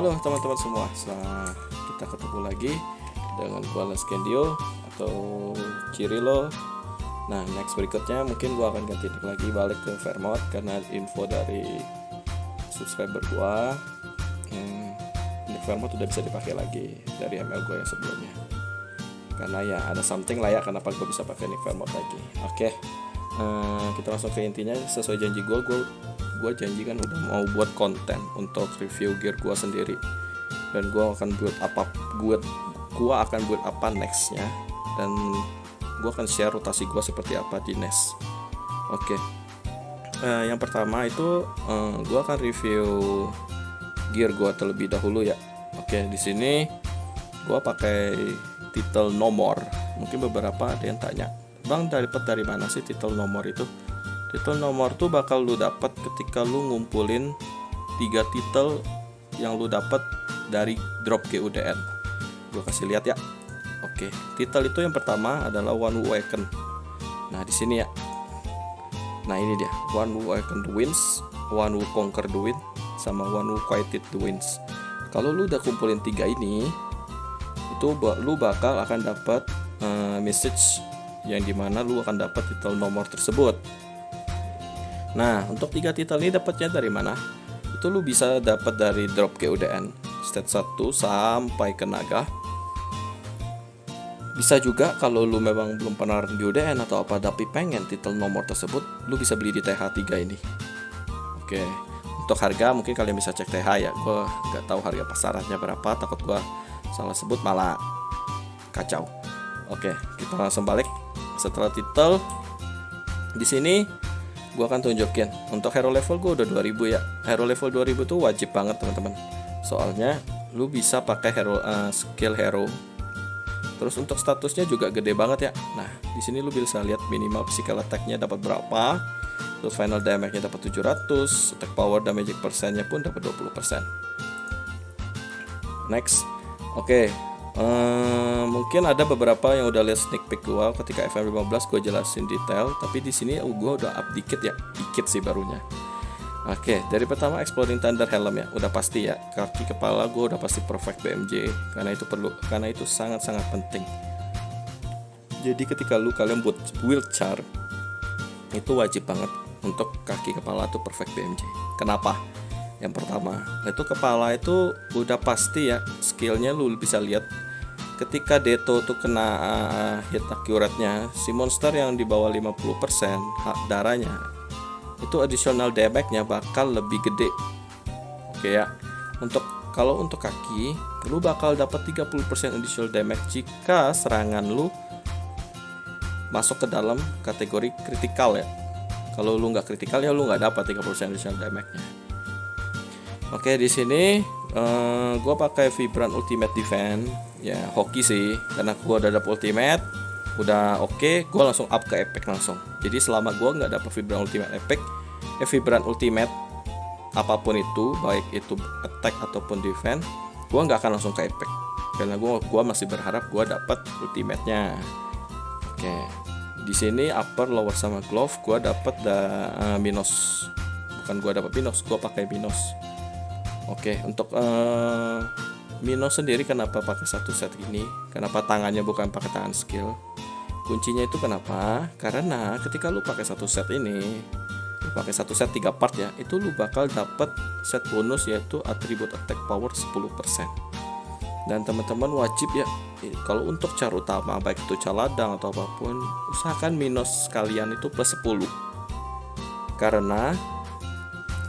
Halo teman-teman semua, kita ketemu lagi dengan gua Leskendio atau Cirilo. Nah, next berikutnya mungkin gua akan ganti lagi balik ke Fairmont karena info dari subscriber gua, Fairmont udah bisa dipakai lagi dari ML gua yang sebelumnya. Karena ya ada something lah ya kenapa gua bisa pakai Nick Fairmont lagi. Oke. Kita langsung ke intinya. Sesuai janji gue janji kan udah mau buat konten untuk review gear gue sendiri, dan gue akan buat apa nextnya, dan gue akan share rotasi gue seperti apa di next. Oke. Yang pertama itu gue akan review gear gue terlebih dahulu ya. Oke, di sini gue pakai title nomor. Mungkin beberapa ada yang tanya, Bang, dapat dari mana sih title nomor itu? Title nomor tuh bakal lu dapat ketika lu ngumpulin 3 title yang lu dapat dari drop GUDN. Gua kasih lihat ya. Oke, title itu yang pertama adalah One Who Awakened. Nah, di sini ya. Nah, ini dia. One Who Awakened the Winds, One Who Conquered the Wind, sama One Who Quieted the Winds. Kalau lu udah kumpulin 3 ini, itu lu bakal akan dapat message yang dimana lu akan dapat title nomor tersebut. Nah, untuk 3 title ini dapatnya dari mana? Itu lu bisa dapat dari drop GUDN stat 1 sampai ke naga. Bisa juga kalau lu memang belum pernah GUDN atau apa tapi pengen title nomor tersebut, lu bisa beli di TH3 ini. Oke. Untuk harga mungkin kalian bisa cek TH ya. Gua nggak tahu harga pasarannya berapa, takut gua salah sebut malah kacau. Oke, kita langsung balik. Setelah title di sini gua akan tunjukin untuk hero level gua udah 2000 ya. Hero level 2000 tuh wajib banget teman-teman. Soalnya lu bisa pakai hero skill hero. Terus untuk statusnya juga gede banget ya. Nah, di sini lu bisa lihat minimal physical attack-nya dapat berapa. Terus final damage-nya dapat 700, attack power dan magic persennya pun dapat 20%. Next. Oke. Mungkin ada beberapa yang udah lihat sneak peek gua ketika FM15 gua jelasin detail, tapi di sini gua udah up dikit sih barunya. Oke, dari pertama Exploding Thunder Helm ya, udah pasti ya. Kaki kepala gua udah pasti perfect BMJ karena itu sangat-sangat penting. Jadi ketika kalian buat build chart itu wajib banget untuk kaki kepala tuh perfect BMJ. Kenapa? Yang pertama, itu kepala itu udah pasti ya, skillnya lu bisa lihat ketika Deto tuh kena hit accurate-nya, si monster yang di bawah 50% hak darahnya itu additional damage-nya bakal lebih gede. Oke ya. Kalau untuk kaki, lu bakal dapat 30% additional damage jika serangan lu masuk ke dalam kategori kritikal ya. Kalau lu nggak kritikal ya lu nggak dapat 30% additional damage-nya. Oke, di sini gue pakai Vibrant Ultimate Defense ya, hoki sih karena gue udah dapet ultimate, udah oke, gue langsung up ke epic langsung. Jadi selama gue nggak dapet Vibrant Ultimate epic, Vibrant Ultimate apapun itu, baik itu attack ataupun defense, gue nggak akan langsung ke epic karena gue masih berharap gue dapet ultimate-nya. Oke, di sini upper, lower sama glove gue dapet minus, bukan gue dapet minus, gue pakai minus. Oke, untuk Minos sendiri kenapa pakai satu set ini? Kenapa tangannya bukan pakai tangan skill? Kuncinya itu kenapa? Karena ketika lu pakai satu set ini, lu pakai satu set 3 part ya, itu lu bakal dapat set bonus yaitu atribut attack power 10%. Dan teman-teman wajib ya, kalau untuk cara utama baik itu cara ladang atau apapun, usahakan minus kalian itu plus 10. Karena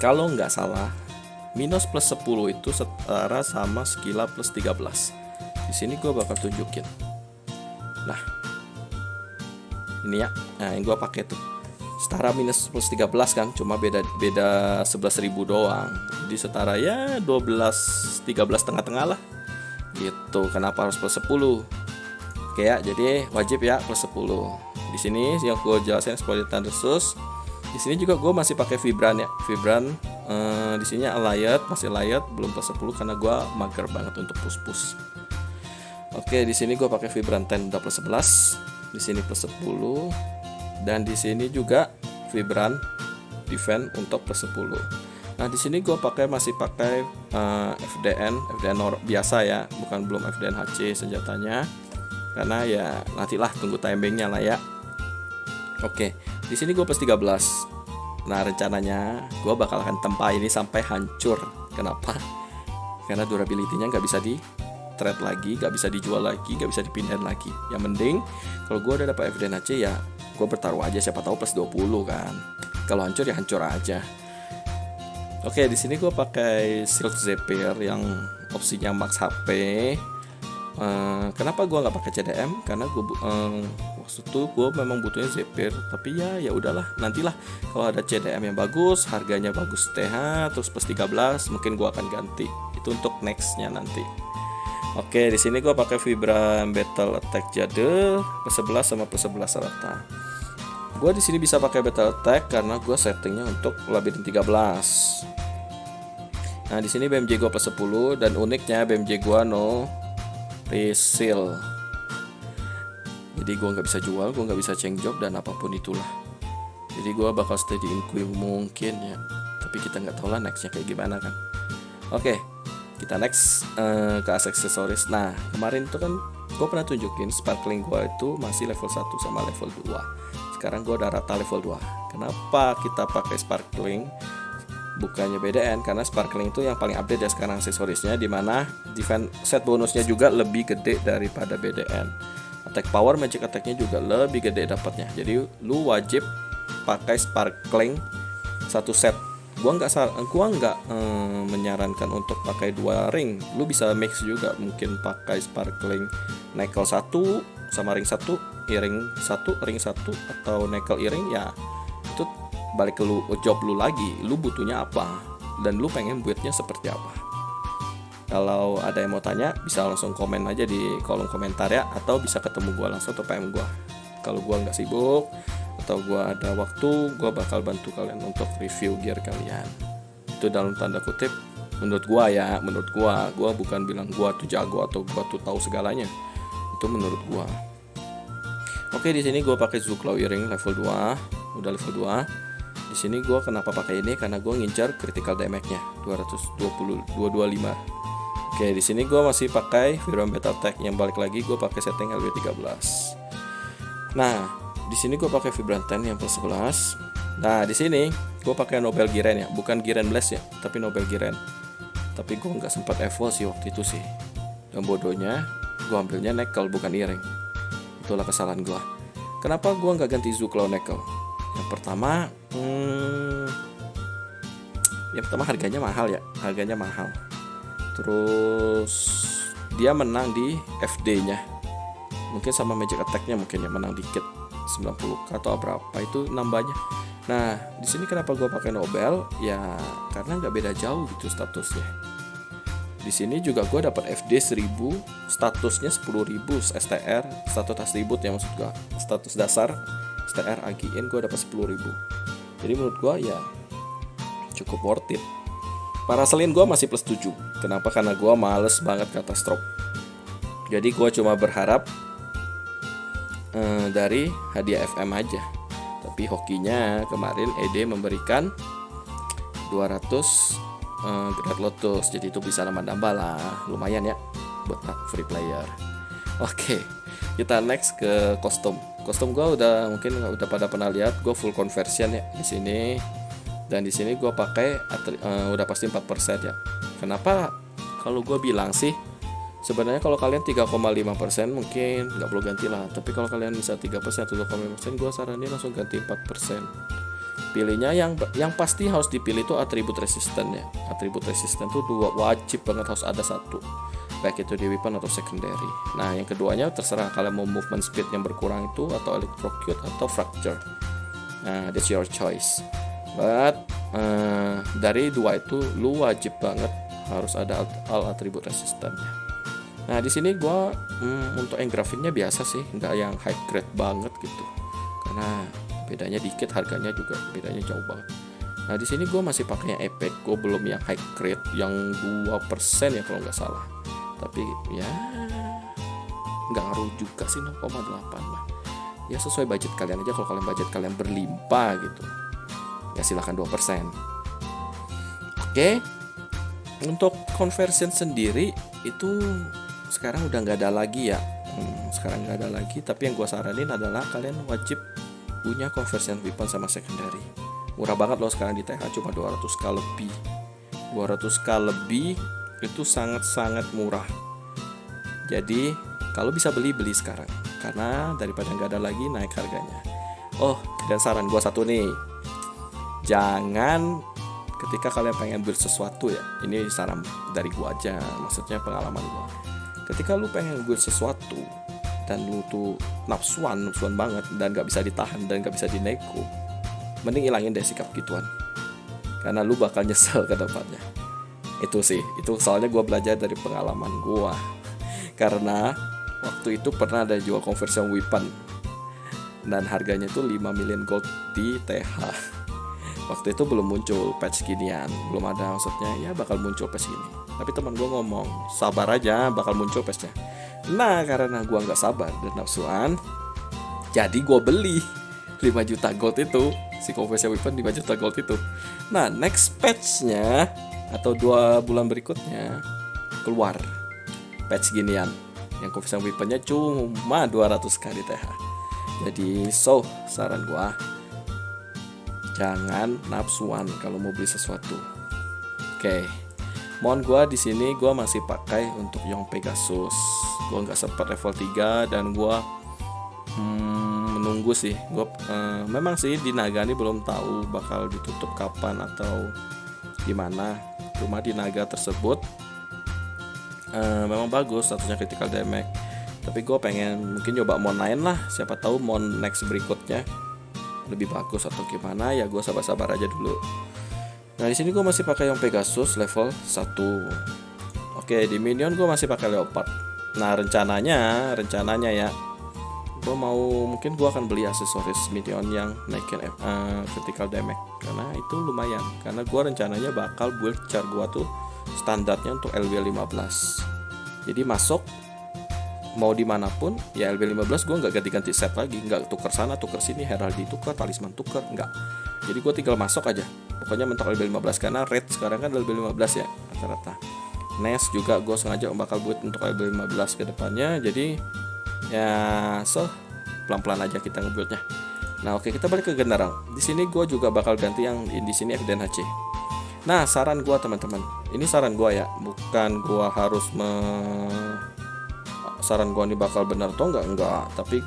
kalau nggak salah, minus plus 10 itu setara sama skilla plus 13. Di sini gue bakal tunjukin. Nah, ini ya. Nah, yang gue pakai tuh setara minus plus 13 kan, cuma beda 11.000 doang. Jadi setara ya 13 tengah-tengah lah. Gitu. Kenapa harus plus 10? Oke ya, jadi wajib ya plus 10. Di sini yang gue jelasin Exploding Thunder Sus. Di sini juga gue masih pakai Vibran ya. Vibran di sini masih layat belum plus 10 karena gue mager banget untuk push. Oke, di sini gue pakai Vibran 10 udah plus 11. Di sini plus 10. Dan di sini juga Vibran Defense untuk plus 10. Nah, di sini gue masih pakai FDN biasa ya, bukan belum FDN HC senjatanya, karena ya nantilah tunggu timingnya lah ya. Oke, di sini gue plus 13. Nah rencananya gue bakal akan tempa ini sampai hancur. Kenapa? Karena durability-nya nggak bisa di trade lagi, nggak bisa dijual lagi, nggak bisa dipindahin lagi. Yang mending kalau gue udah dapat FDN HC ya gue bertaruh aja, siapa tahu plus 20 kan. Kalau hancur ya hancur aja. Oke, di sini gue pakai Shield Zephyr yang opsinya max HP. Kenapa gue nggak pakai CDM? Karena gue waktu itu gue memang butuhnya Zephyr, tapi ya udahlah, nantilah kalau ada CDM yang bagus, harganya bagus TH, terus plus 13, mungkin gue akan ganti. Itu untuk nextnya nanti. Oke, di sini gue pakai Vibram Battle Attack Jade plus 11 sama plus 11 rata. Gue di sini bisa pakai Battle Attack karena gue settingnya untuk Labirin 13. Nah di sini BMJ gue plus 10 dan uniknya BMJ gue no reseal. Jadi gue nggak bisa jual, gue nggak bisa change job dan apapun itulah. Jadi gue bakal stay di Inquim mungkin ya. Tapi kita nggak tahu lah nextnya kayak gimana kan. Oke, kita next ke aksesoris. Nah kemarin itu kan gue pernah tunjukin sparkling gue itu masih level 1 sama level 2. Sekarang gue udah rata level 2. Kenapa kita pakai sparkling bukannya BDN? Karena sparkling itu yang paling update ya sekarang aksesorisnya, dimana defense set bonusnya juga lebih gede daripada BDN. Attack power, magic attacknya juga lebih gede dapatnya. Jadi lu wajib pakai sparkling satu set. Gua nggak menyarankan untuk pakai 2 ring. Lu bisa mix juga, mungkin pakai sparkling nickel 1 sama ring 1, earring 1, ring 1, atau nickel earring ya. Itu balik ke job lu lagi, lu butuhnya apa dan lu pengen build-nya seperti apa. Kalau ada yang mau tanya bisa langsung komen aja di kolom komentar ya, atau bisa ketemu gua langsung atau PM gua. Kalau gua nggak sibuk atau gua ada waktu, gua bakal bantu kalian untuk review gear kalian. Itu dalam tanda kutip menurut gua ya, menurut gua bukan bilang gua tuh jago atau gua tuh tahu segalanya. Itu menurut gua. Oke, di sini gua pakai Zuklau earring level 2, udah level 2. Di sini gue kenapa pakai ini karena gue ngincar critical damage-nya 225. Oke, di sini gue masih pakai Vibram Battle Attack, yang balik lagi gue pakai setting LW13. Nah, di sini gue pakai Vibram 10 yang plus 11. Nah, di sini gue pakai Nobel Giren ya, bukan Giren Blast ya, tapi Nobel Giren. Tapi gue nggak sempat evo sih waktu itu sih. Dan bodohnya gue ambilnya nickel bukan earring. Itulah kesalahan gue. Kenapa gue nggak ganti Zuklau nickel? Yang pertama harganya mahal. Terus dia menang di FD-nya. Mungkin sama magic attack-nya mungkin ya menang dikit, 90k atau berapa itu nambahnya. Nah, di sini kenapa gue pakai Nobel? Ya karena nggak beda jauh gitu statusnya. Di sini juga gue dapat FD 1000, statusnya 10.000 STR, status atribut ya maksud gue. Status dasar STR AGN gue dapat 10.000. Jadi menurut gue ya cukup worth it. Paraselin gue masih plus 7. Kenapa? Karena gue males banget kata stroke. Jadi gue cuma berharap dari hadiah FM aja. Tapi hokinya kemarin ED memberikan 200 Great Lotus. Jadi itu bisa nambah-nambah lah, lumayan ya buat free player. Oke, kita next ke kostum. Kostum gue mungkin udah pada pernah lihat, gue full conversion ya di sini. Dan di sini gue pakai udah pasti 4% ya. Kenapa? Kalau gue bilang sih sebenarnya kalau kalian 3,5% mungkin nggak perlu ganti lah. Tapi kalau kalian bisa 3% atau 2,5%, gue saranin langsung ganti 4%. Pilihnya yang pasti harus dipilih itu atribut resisten ya. Atribut resisten tuh wajib banget harus ada satu, baik itu di weapon atau secondary. Nah yang keduanya terserah kalian mau movement speed yang berkurang itu, atau electrocute atau fracture. Nah that's your choice. But dari dua itu lu wajib banget harus ada all atribut resistannya. Nah di sini gue untuk engravinnya biasa sih, nggak yang high grade banget gitu, karena bedanya dikit, harganya juga bedanya jauh banget. Nah di sini gue masih pakai yang epic, gue belum yang high grade yang 2% ya kalau nggak salah. Tapi ya nggak ngaruh juga sih, 0,8 lah. Ya sesuai budget kalian aja. Kalau kalian budget kalian berlimpah gitu, ya silahkan 2%. Oke. Untuk conversion sendiri itu sekarang udah nggak ada lagi ya. Sekarang nggak ada lagi. Tapi yang gue saranin adalah kalian wajib punya conversion weapon sama secondary. Murah banget loh sekarang di TH, cuma 200k lebih. 200k lebih itu sangat-sangat murah. Jadi kalau bisa beli sekarang, karena daripada nggak ada lagi naik harganya. Oh, dan saran gue satu nih, jangan ketika kalian pengen build sesuatu ya, ini saran dari gue aja, maksudnya pengalaman gue. Ketika lu pengen build sesuatu dan lu tuh nafsuan banget dan nggak bisa ditahan dan nggak bisa dinego, mending ilangin deh sikap gituan, karena lu bakal nyesel ke depannya. Itu sih, itu soalnya gue belajar dari pengalaman gue. Karena waktu itu pernah ada jual conversion weapon dan harganya itu 5 million gold di TH. Waktu itu belum muncul patch ginian, belum ada, maksudnya ya bakal muncul patch gini. Tapi teman gue ngomong, sabar aja bakal muncul patchnya. Nah, karena gue nggak sabar dan nafsuan, jadi gue beli 5 juta gold itu, si conversion weapon 5 juta gold itu. Nah, next patchnya atau 2 bulan berikutnya keluar patch ginian yang conversion weaponnya cuma 200k di TH. Jadi saran gua, jangan nafsuan kalau mau beli sesuatu. Oke. Mon gua di sini gua masih pakai untuk Young Pegasus. Gua nggak sempat level 3 dan gua menunggu sih. Gua memang sih di Naga ini belum tahu bakal ditutup kapan atau gimana. Cuma di Naga tersebut memang bagus statusnya critical damage. Tapi gue pengen mungkin coba Mon lain lah, siapa tahu Mon next berikutnya lebih bagus atau gimana ya, gue sabar-sabar aja dulu. Nah di sini gue masih pakai yang Pegasus level 1. Oke, di minion gue masih pakai Leopard. Nah rencananya ya, gue mungkin gue akan beli aksesoris minion yang naikin critical damage, karena itu lumayan. Karena gue rencananya bakal build char gue tuh standarnya untuk LB15. Jadi masuk mau dimanapun ya LB15 gue nggak ganti-ganti set lagi, nggak tuker sana tuker sini, heraldi tuker, talisman tuker, nggak. Jadi gue tinggal masuk aja, pokoknya mentok LB15, karena rate sekarang kan LB15 ya rata-rata. Nest juga gue sengaja bakal buat untuk LB15 ke depannya. Jadi ya pelan-pelan aja kita ngebuildnya. Nah oke, kita balik ke Gendarang. Di sini gue juga bakal ganti yang di sini FDNHC. Nah saran gue teman-teman, ini saran gue ya, bukan gue harus saran gue ini bakal benar atau enggak, tapi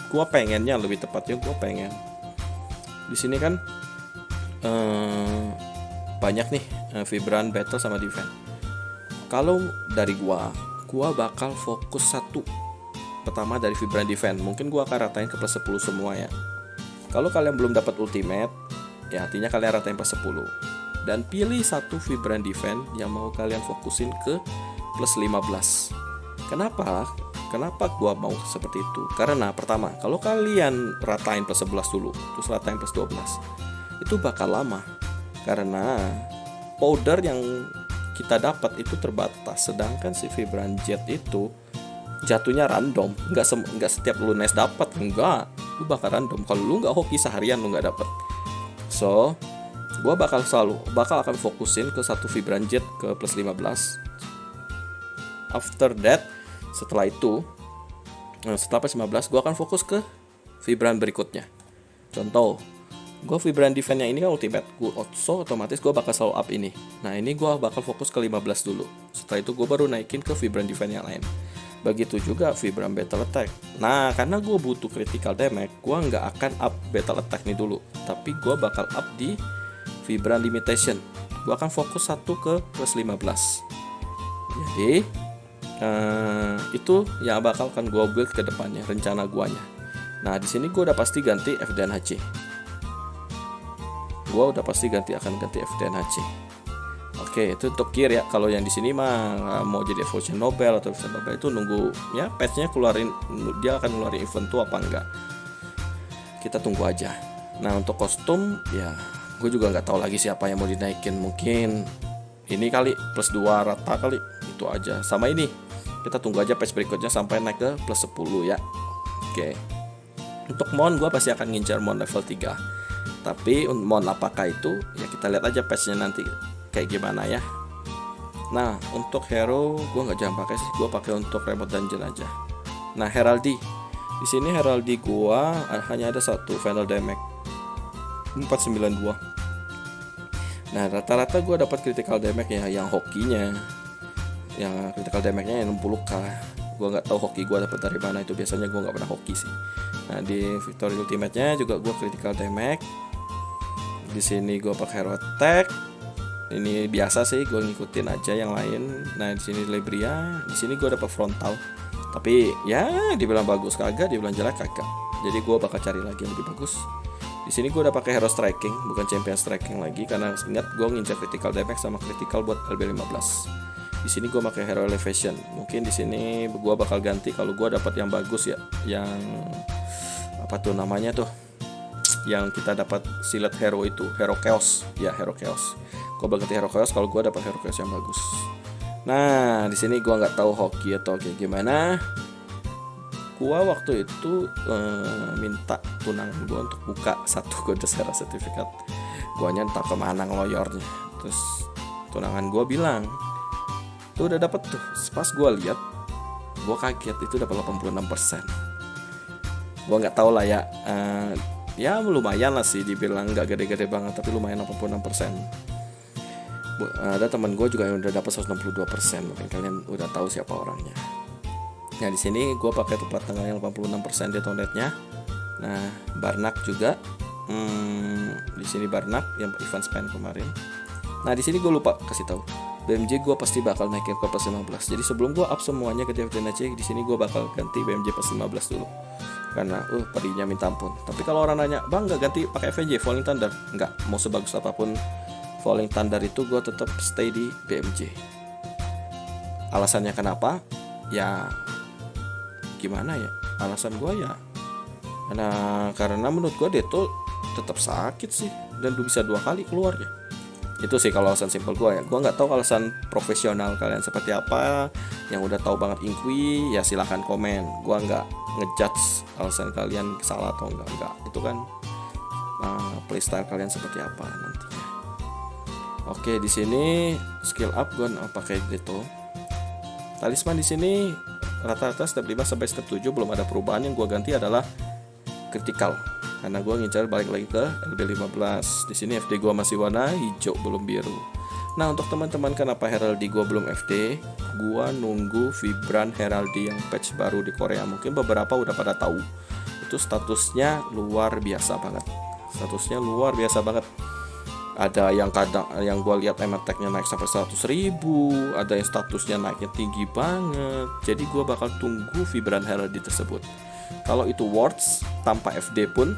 gue pengennya, lebih tepatnya gue pengen di sini kan banyak nih Vibran battle sama defense. Kalau dari gue bakal fokus satu. Pertama dari Vibran defense, mungkin gue akan ratain ke plus 10 semua ya. Kalau kalian belum dapat ultimate, ya artinya kalian ratain plus 10. Dan pilih satu Vibran defense yang mau kalian fokusin ke plus 15. Kenapa gua mau seperti itu? Karena pertama, kalau kalian ratain plus 11 dulu, terus ratain plus 12, itu bakal lama. Karena powder yang kita dapat itu terbatas, sedangkan si Vibran Jet itu jatuhnya random, nggak setiap lu nice dapat, enggak, lu bakal random. Kalau lu nggak hoki seharian lu nggak dapat. So gue bakal akan fokusin ke satu Vibran Jet ke plus 15. After that, setelah plus 15 gue akan fokus ke Vibran berikutnya. Contoh, gue Vibran defense-nya ini kan ultimate, so otomatis gue bakal selalu up ini. Nah ini gue bakal fokus ke 15 dulu. Setelah itu gue baru naikin ke Vibran defense yang lain. Begitu juga Vibran battle attack. Nah karena gue butuh critical damage, gue nggak akan up battle attack nih dulu, tapi gue bakal up di Vibran limitation. Gue akan fokus satu ke plus 15. Jadi itu yang bakal kan gue build ke depannya, rencana guanya. Nah di sini gue udah pasti ganti FDNHC. Akan ganti FDNHC. Oke, itu untuk gear ya. Kalau yang di sini mah mau jadi Evolution Nobel atau Evolution Nobel itu nunggu ya patchnya keluarin, dia akan ngeluarin event tuh apa enggak. Kita tunggu aja. Nah untuk kostum ya gue juga nggak tahu lagi siapa yang mau dinaikin. Mungkin ini kali plus 2 rata kali, itu aja. Sama ini kita tunggu aja patch berikutnya sampai naik ke plus 10 ya. Oke. Untuk Mon gue pasti akan ngincar Mon level 3. Tapi Mon apakah itu ya kita lihat aja patchnya nanti kayak gimana ya. Nah untuk hero gue nggak jarang pakai sih, gue pakai untuk remote dungeon aja. Nah Heraldry, di sini Heraldry gue hanya ada satu final damage 492. Nah rata-rata gue dapat critical damage ya yang hokinya, yang critical damage-nya yang 60k. Gue nggak tahu hoki gue dapat dari mana, itu biasanya gue nggak pernah hoki sih. Nah di victory ultimate-nya juga gue critical damage. Di sini gue pakai hero attack. Ini biasa sih, gue ngikutin aja yang lain. Nah di sini Lebria, di sini gue dapat frontal. Tapi ya dibilang bagus kagak, dibilang jelek kagak. Jadi gue bakal cari lagi yang lebih bagus. Di sini gue udah pakai hero striking, bukan champion striking lagi, karena ingat gue ngincar critical damage sama critical buat LB15. Di sini gue pakai hero elevation. Mungkin di sini gue bakal ganti kalau gue dapat yang bagus ya, yang apa tuh namanya tuh, yang kita dapat silet hero itu, hero chaos ya, hero chaos. Gue bakal ganti hero chaos kalau gue dapat hero chaos yang bagus. Nah di sini gue nggak tahu hoki atau kayak gimana. Gue waktu itu minta tunangan gue untuk buka satu kode secara sertifikat. Gue entah kemana ngeloyornya. Terus tunangan gue bilang, tuh udah dapet tuh. Pas gue lihat, gue kaget, itu dapat 86%. Gue nggak tahu lah ya. Ya lumayan lah sih, dibilang nggak gede-gede banget, tapi lumayan 86%. Ada teman gue juga yang udah dapat 162%. Mungkin kalian udah tahu siapa orangnya. Nah di sini gue pakai tempat tengah yang 86% detonate-nya. Nah Barnak juga. Di sini Barnak yang event span kemarin. Nah di sini gue lupa kasih tahu. BMJ gue pasti bakal naikin ke plus 15. Jadi sebelum gue up semuanya ke DFDNC, di sini gue bakal ganti BMJ plus 15 dulu. Karena padinya minta ampun. Tapi kalau orang nanya, "Bang, nggak ganti pakai FNJ Falling Thunder?" Nggak, mau sebagus apapun Falling Thunder itu gue tetap stay di BMJ. Alasannya kenapa? Ya gimana ya? Alasan gue ya karena menurut gue Deto tetap sakit sih, dan bisa 2 kali keluarnya. Itu sih kalau alasan simpel gue ya. Gue nggak tahu alasan profesional kalian seperti apa. Yang udah tahu banget Inkwi ya silahkan komen. Gue nggak ngejudge alasan kalian salah atau enggak. Itu kan playstyle kalian seperti apa nantinya. Oke, di sini skill up gue pakai Deto. Talisman di sini rata-rata step 5 sampai step 7 belum ada perubahan. Yang gue ganti adalah critical, karena gue ngincar balik lagi ke LB15. Di sini FD gue masih warna hijau, belum biru. Nah untuk teman-teman kenapa Heraldry gue belum FD, gue nunggu Vibrant Heraldry yang patch baru di Korea. Mungkin beberapa udah pada tahu, itu statusnya luar biasa banget. Ada yang kadang yang gue lihat attack-nya naik sampai 100.000, ada yang statusnya naiknya tinggi banget. Jadi gue bakal tunggu Vibrant Heraldry tersebut. Kalau itu words tanpa FD pun,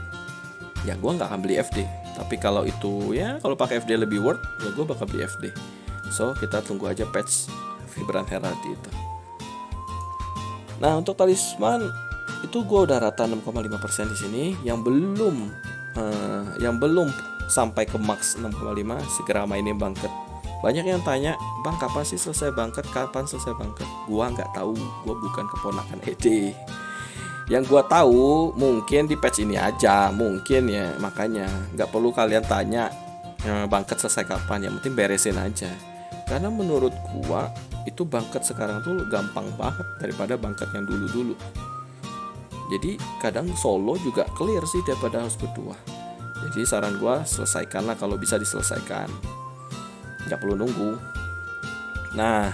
ya gue nggak akan beli FD. Tapi kalau itu ya kalau pakai FD lebih worth, ya gue bakal beli FD. So kita tunggu aja patch Vibrant Heraldry itu. Nah untuk talisman itu gue udah rata 6,5% di sini. Yang belum sampai ke max 6,5 segera mainin bangket. Banyak yang tanya, "Bang, kapan sih selesai bangket? Kapan selesai bangket?" Gua nggak tahu, gua bukan keponakan ED. Yang gua tahu mungkin di patch ini aja, mungkin ya, makanya nggak perlu kalian tanya bangket selesai kapan, yang penting beresin aja. Karena menurut gua itu bangket sekarang tuh gampang banget daripada bangket yang dulu-dulu. Jadi kadang solo juga clear sih daripada harus berdua. Jadi saran gue selesaikanlah kalau bisa diselesaikan, nggak perlu nunggu. Nah,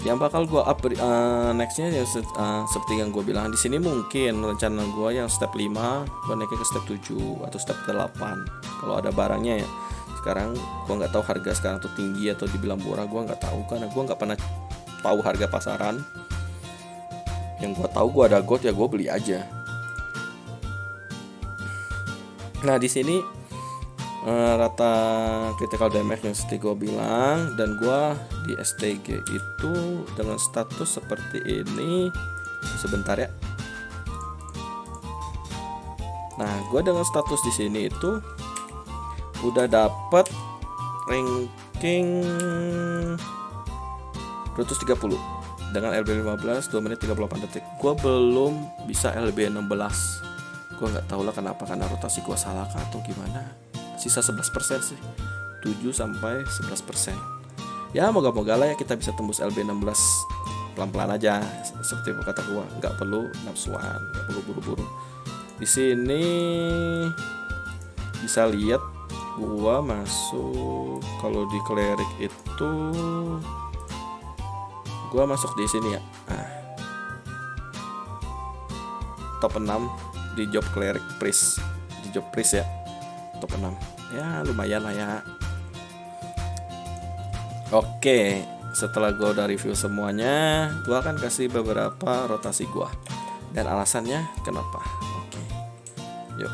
yang bakal gue up nextnya ya seperti yang gue bilang di sini, mungkin rencana gue yang step 5 gue naikin ke step 7 atau step 8 kalau ada barangnya ya. Sekarang gue nggak tahu harga sekarang tuh tinggi atau dibilang murah, gue nggak tahu karena gue nggak pernah tahu harga pasaran. Yang gue tahu gue ada gold ya gue beli aja. Nah di sini rata critical damage yang seperti gue bilang, dan gue di STG itu dengan status seperti ini. Sebentar ya. Nah gue dengan status di sini itu udah dapet ranking 230 dengan LB15 2 menit 38 detik. Gue belum bisa LB16. Gue nggak tahu lah kenapa, karena rotasi gue salah atau gimana. Sisa 11% sih, 7 sampai 11%. Ya moga-moga lah ya kita bisa tembus LB16 pelan-pelan aja, seperti kata gua, nggak perlu nafsuan, nggak perlu buru-buru. Di sini bisa lihat gua masuk, kalau di cleric itu gua masuk di sini ya. Top 6 di job cleric priest, di job priest ya, top 6 ya, lumayan lah ya. Oke, setelah gue udah review semuanya, gue akan kasih beberapa rotasi gue dan alasannya kenapa. Oke, yuk.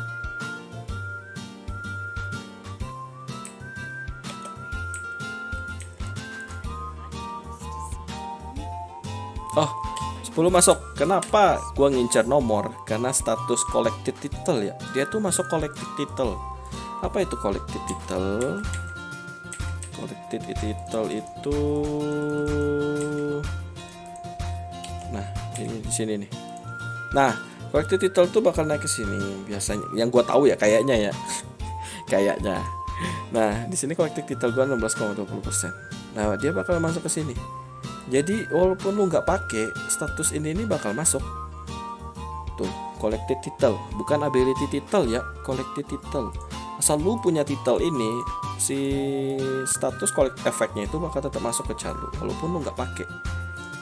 Oh, 10 masuk. Kenapa gue ngincar nomor? Karena status collected title ya. Dia tuh masuk collected title. Apa itu collected title? Collected title itu, nah ini di sini nih. Nah, collected title tuh bakal naik ke sini biasanya. Yang gue tahu ya, kayaknya ya, kayaknya. Nah, di sini collected title gue 16,20%. Nah, dia bakal masuk ke sini. Jadi walaupun lu nggak pakai, status ini bakal masuk. Tuh, collected title, bukan ability title ya, collected title. Asal lu punya title ini, si status collect efeknya itu bakal tetap masuk ke chart lu, walaupun lu nggak pakai.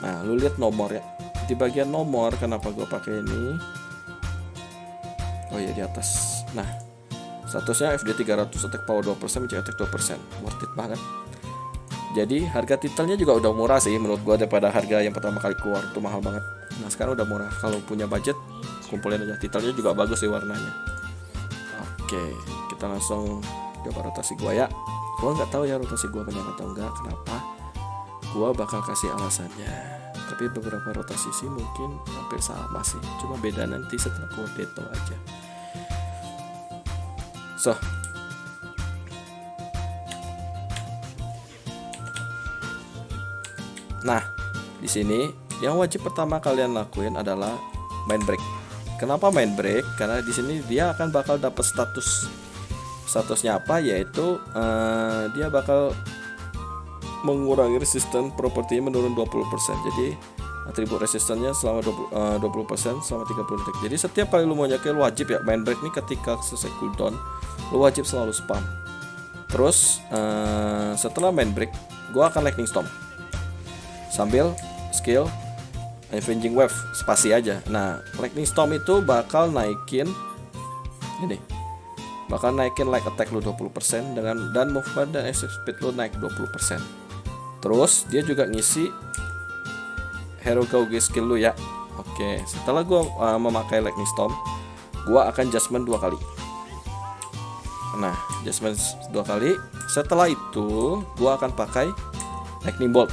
Nah, lu lihat nomor ya. Di bagian nomor, kenapa gue pakai ini? Oh iya, di atas. Nah, statusnya FD 300, attack power 2%, magic attack 2%. Worth it banget. Jadi harga titelnya juga udah murah sih menurut gue, daripada harga yang pertama kali keluar itu mahal banget. Nah, sekarang udah murah. Kalau punya budget, kumpulin aja. Titelnya juga bagus sih warnanya. Oke, kita langsung coba rotasi gua ya. Gua nggak tahu ya rotasi gua benar atau enggak. Kenapa? Gua bakal kasih alasannya. Tapi beberapa rotasi sih mungkin hampir sama sih. Cuma beda nanti setelah gua deto aja. So, nah di sini yang wajib pertama kalian lakuin adalah main break. Kenapa main break? Karena di sini dia akan bakal dapat statusnya apa, yaitu dia bakal mengurangi resisten propertinya menurun 20%. Jadi atribut resistennya selama 20% selama 30 detik. Jadi setiap kali lu mau nyakil, lu wajib ya main break nih. Ketika selesai cooldown, lu wajib selalu spam. Terus setelah main break, gua akan lightning storm sambil skill Avenging Wave, spasi aja. Nah, Lightning Storm itu bakal naikin ini. Bakal naikin light attack lu 20% dan movement dan escape speed lu naik 20%. Terus dia juga ngisi Hero Gauge skill lu ya. Oke, setelah gua memakai Lightning Storm, gua akan Judgment 2 kali. Nah, Judgment 2 kali. Setelah itu, gua akan pakai Lightning Bolt.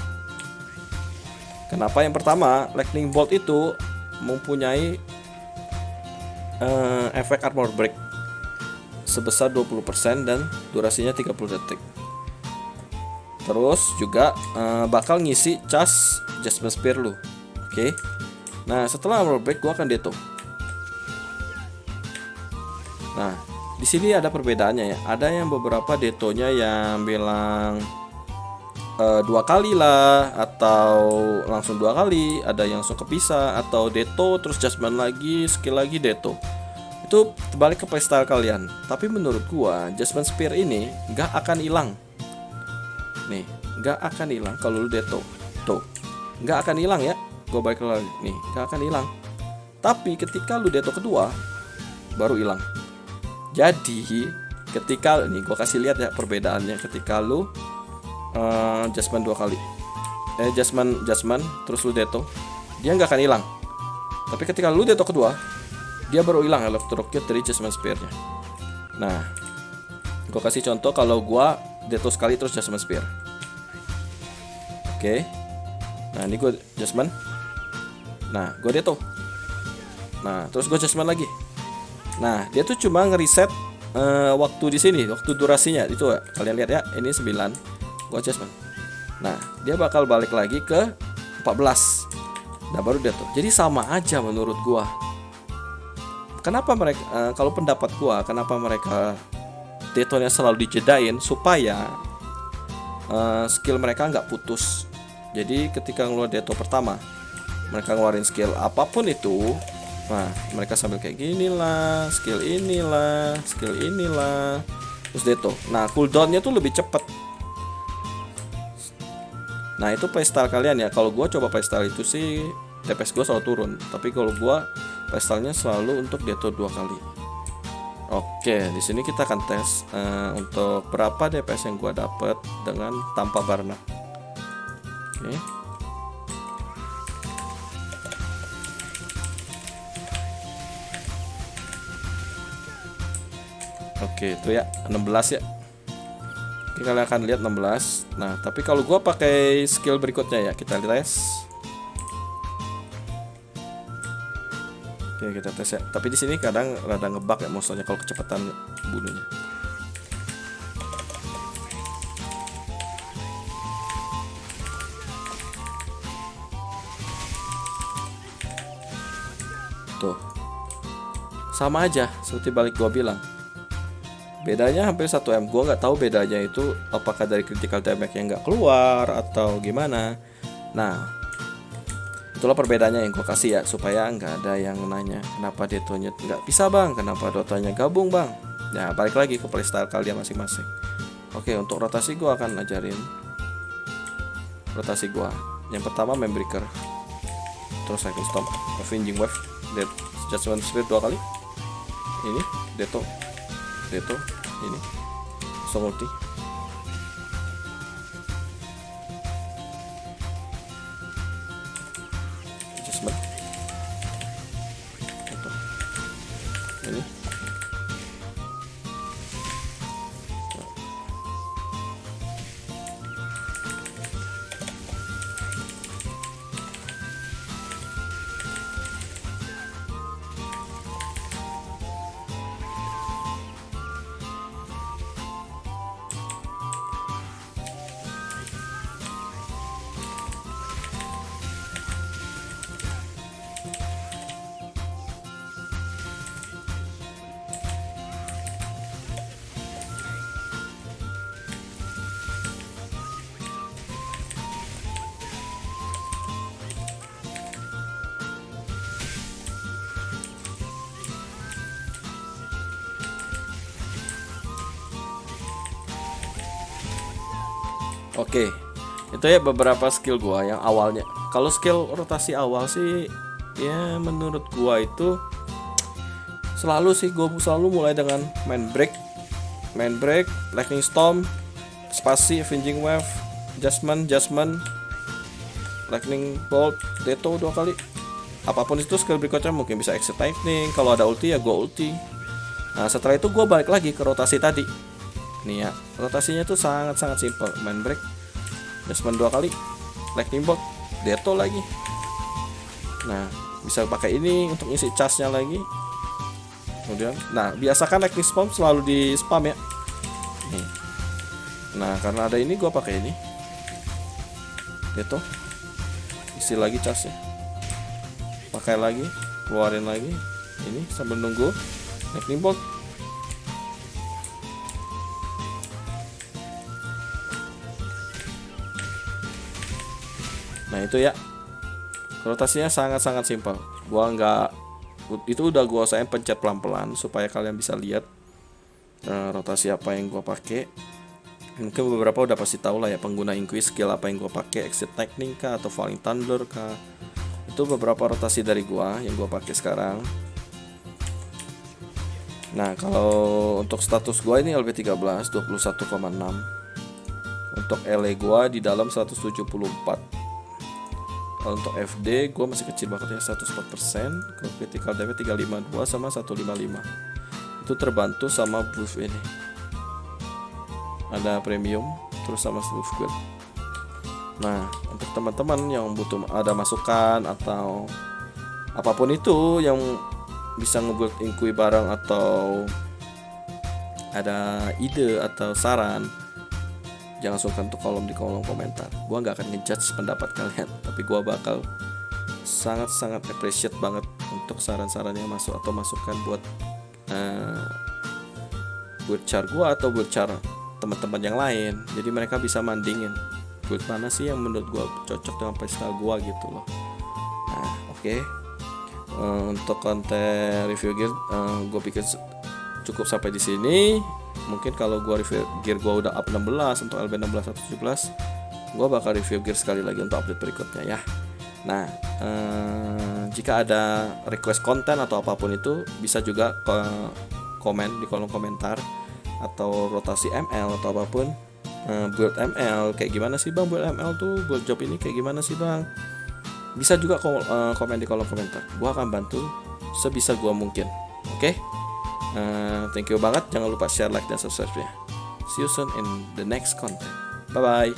Kenapa? Yang pertama, Lightning Bolt itu mempunyai efek armor break sebesar 20% dan durasinya 30 detik. Terus juga bakal ngisi charge Judgment Spear lu. Oke. Nah, setelah armor break gua akan deto. Nah, di sini ada perbedaannya ya. Ada yang beberapa detonya yang bilang 2 kali lah, atau langsung 2 kali, ada yang langsung kepisah, atau deto terus Judgment lagi, skill lagi deto. Itu terbalik ke playstyle kalian. Tapi menurut gua Judgment Spear ini nggak akan hilang. Nih, nggak akan hilang kalau lu deto. Tuh, nggak akan hilang ya. Gua balik lagi nih, nggak akan hilang. Tapi ketika lu deto kedua, baru hilang. Jadi ketika nih gua kasih lihat ya perbedaannya ketika lu Judgment 2 kali, Judgment terus lu deto, dia nggak akan hilang. Tapi ketika lu deto kedua, dia baru hilang electrocute dari Judgment Spear-nya. Nah, gue kasih contoh kalau gue deto sekali terus Judgment Spear. Oke. Nah, ini gue Judgment. Nah, gue deto. Nah, terus gue Judgment lagi. Nah, dia tuh cuma ngeriset waktu di sini, waktu durasinya itu ya. Kalian lihat ya, ini 9. Gua Judgment. Nah, dia bakal balik lagi ke 14. Nah, baru deto. Jadi sama aja menurut gua. Kenapa mereka kalau pendapat gua, kenapa mereka detonya selalu dijedain supaya skill mereka nggak putus. Jadi ketika ngeluar Deto pertama, mereka ngeluarin skill apapun itu, nah mereka sambil kayak gini lah, skill inilah, terus Deto. Nah cooldownnya tuh lebih cepet. Nah itu playstyle kalian ya. Kalau gua coba playstyle itu sih DPS gua selalu turun. Tapi kalau gua playstylenya selalu untuk Deto 2 kali. Oke, di sini kita akan tes untuk berapa DPS yang gua dapet dengan tanpa Barna. Oke. Oke, itu ya 16 ya. Oke, kalian akan lihat 16. Nah, tapi kalau gua pakai skill berikutnya ya, kita tes. Oke, kita tes ya. Tapi di sini kadang rada ngebug ya monsternya kalau kecepatan bunuhnya. Tuh. Sama aja seperti balik gua bilang. Bedanya hampir 1M. Gua nggak tahu bedanya itu apakah dari critical damage yang nggak keluar atau gimana. Nah, itulah perbedaannya yang gue kasih ya, supaya nggak ada yang nanya kenapa Detonya nggak bisa bang, kenapa Dotanya gabung bang. Ya balik lagi ke playstyle kalian masing-masing. Oke, untuk rotasi gue akan ajarin rotasi gue. Yang pertama Membreaker, terus Cycling Storm, Avenging Wave, Dead Judgment Spirit 2 kali. Ini Deto, ini langsung ulti. Ini oke, itu ya beberapa skill gua yang awalnya. Kalau skill rotasi awal sih, ya menurut gua itu selalu sih gua selalu mulai dengan main break, lightning storm, spasi, avenging wave, adjustment, lightning bolt, Deto 2 kali. Apapun itu skill berikutnya mungkin bisa exit lightning. Kalau ada ulti ya gua ulti. Nah setelah itu gua balik lagi ke rotasi tadi. Nih ya, rotasinya tuh sangat simpel. Main break, adjustment 2 kali, lightning bolt, Deto lagi. Nah, bisa pakai ini untuk isi charge-nya lagi. Kemudian, nah, biasakan lightning spam selalu di spam ya. Nih. Nah, karena ada ini gua pakai ini. Deto. Isi lagi charge-nya. Pakai lagi, keluarin lagi. Ini sambil nunggu lightning bolt. Nah itu ya, rotasinya sangat simpel. Udah gua usahain pencet pelan-pelan supaya kalian bisa lihat rotasi apa yang gua pakai. Mungkin beberapa udah pasti tahu lah ya, pengguna increase skill apa yang gua pakai, exit lightning kah atau falling thunder kah. Itu beberapa rotasi dari gua yang gua pakai sekarang. Nah kalau untuk status gua ini LB13 21,6. Untuk LE gua di dalam 174. Kalau untuk FD gue masih kecil banget ya, 104%. Kalau critical damage 352 sama 155. Itu terbantu sama buff ini. Ada premium terus sama buff good. Nah, untuk teman-teman yang butuh ada masukan atau apapun itu yang bisa ngebuild inkui bareng atau ada ide atau saran, jangan sungkan untuk di kolom komentar. Gua nggak akan ngejudge pendapat kalian, tapi gua bakal sangat appreciate banget untuk saran-saran yang masuk atau masukan buat char gua atau buat char teman-teman yang lain, jadi mereka bisa mandingin build mana sih yang menurut gue cocok dengan playstyle gue gitu loh. Nah oke. Untuk konten review gear gue pikir cukup sampai di sini. Mungkin kalau gue review gear gue udah up 16 untuk LB16 atau 17, gue bakal review gear sekali lagi untuk update berikutnya ya. Nah jika ada request konten atau apapun itu, bisa juga komen di kolom komentar, atau rotasi ML atau apapun, build ML kayak gimana sih bang, build ML tuh build job ini kayak gimana sih bang, bisa juga komen di kolom komentar. Gua akan bantu sebisa gua mungkin. Oke? Thank you banget, jangan lupa share, like, dan subscribe ya. See you soon in the next content. Bye bye.